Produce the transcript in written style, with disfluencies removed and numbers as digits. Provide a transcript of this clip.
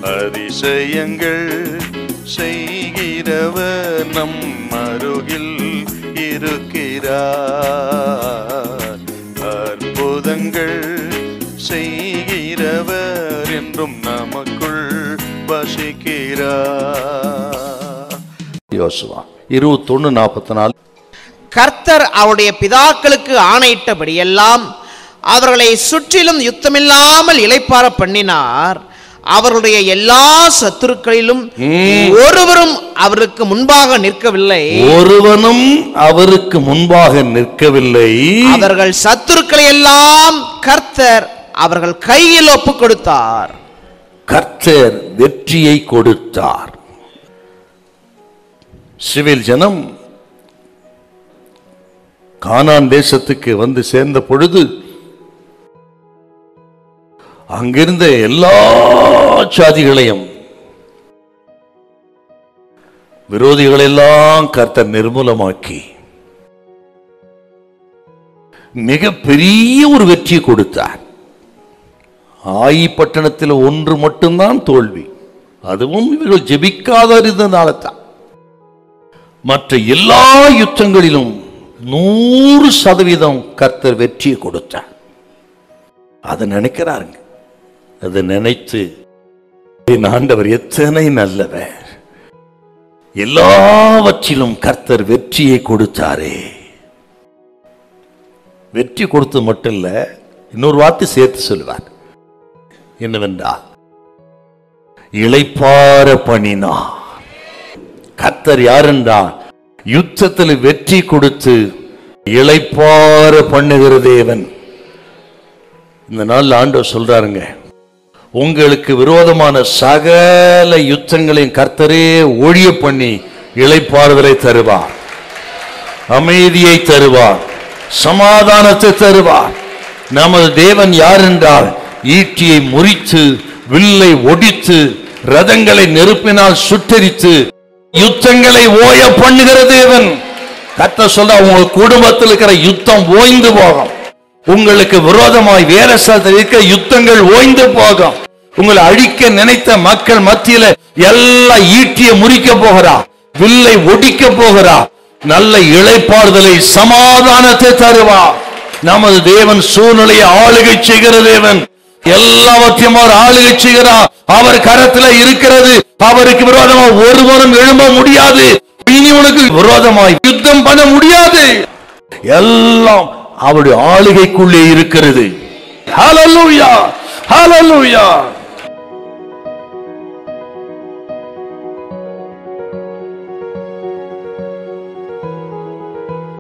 அதிசயங்கள் செய்கிறவர் நம் அருகில் இருக்கிறார். அற்புதங்கள் செய்கிறவர் என்றும் நமக்குள் வசிக்கிறார். யோசுவா 21:44. கர்த்தர் அவருடைய பிதாக்களுக்கு ஆணையிட்டபடியெல்லாம் அவர்களை சுற்றிலும் யுத்தமில்லாமல் இளைப்பாற பண்ணினார். அவருடைய எல்லா சத்துருக்களிலும் ஒருவரும் அவருக்கு முன்பாக நிற்கவில்லை. ஒருவனும் அவருக்கு முன்பாக நிற்கவில்லை. அவர்கள் சத்துருக்களை எல்லாம் கர்த்தர் அவர்கள் கையில் ஒப்பு கொடுத்தார். கர்த்தர் வெற்றியை கொடுத்தார். இஸ்ரவேல் ஜனம் கானான் தேசத்துக்கு வந்து சேர்ந்த பொழுது அங்கிருந்த எல்லா சாதிகளையும் விரோதிகளெல்லாம் கர்த்தர் நிர்மூலமாக்கி மிக பெரிய ஒரு வெற்றி கொடுத்தார். ஆயி பட்டணத்தில் ஒன்று மட்டும்தான் தோல்வி, அதுவும் இவர்கள் ஜெபிக்காத இருந்தனால தான். மற்ற எல்லா யுத்தங்களிலும் 100% கர்த்தர் வெற்றியை கொடுத்தார். அதை நினைக்கிறாருங்க. அதை நினைத்து என் ஆண்டவர் எத்தனை நல்லவர், எல்லாவற்றிலும் கர்த்தர் வெற்றியை கொடுத்தாரே. வெற்றி கொடுத்து மட்டும் இல்ல, இன்னொரு வார்த்தை சேர்த்து சொல்லுவார். என்னவென்றால் இளைப்பாற பண்ணினார். கர்த்தர் யாரென்றால் யுத்தத்தில் வெற்றி கொடுத்து இளைப்பாற பண்ணுகிற தேவன். இந்த நாள் ஆண்டவர் சொல்றாருங்க, உங்களுக்கு விரோதமான சகல யுத்தங்களையும் கர்த்தரே ஒழிய பண்ணி இளைப்பாறுதலை தருவார், அமைதியை தருவார், சமாதானத்தை தருவார். நமது தேவன் யார் என்றால் ஈட்டியை முறித்து வில்லை ஒடித்து ரதங்களை நெருப்பினால் சுட்டரித்து யுத்தங்களை ஓய பண்ணுகிற தேவன். கர்த்தர் சொல்ற உங்க குடும்பத்தில் இருக்கிற யுத்தம் ஓய்ந்து போகும். உங்களுக்கு விரோதமாய் வேற ஸ்தலத்தில் இருக்க யுத்தங்கள் ஓய்ந்து போகும். உங்களை அழிக்க நினைத்த மக்கள் மத்தியில எல்லா ஈட்டியை முறிக்க போகிறா, வில்லை ஒடிக்க போகிறா. நல்ல இளைப்பாறுதலை சமாதானத்தை தருவா. நமது தேவன் சூழ்நிலையை ஆளுகை செய்கிற தேவன். எல்லாவற்றையும் அவர் ஆளுகை செய்கிறார். அவர் கரத்துல இருக்கிறது. அவருக்கு விரோதமாக ஒருவரும் எழும்ப முடியாது. இனி உனக்கு விரோதமாய் யுத்தம் பண்ண முடியாது. எல்லாம் அவருடைய ஆளுகைக்குள்ளே இருக்கிறது. ஹல்லேலூயா, ஹல்லேலூயா.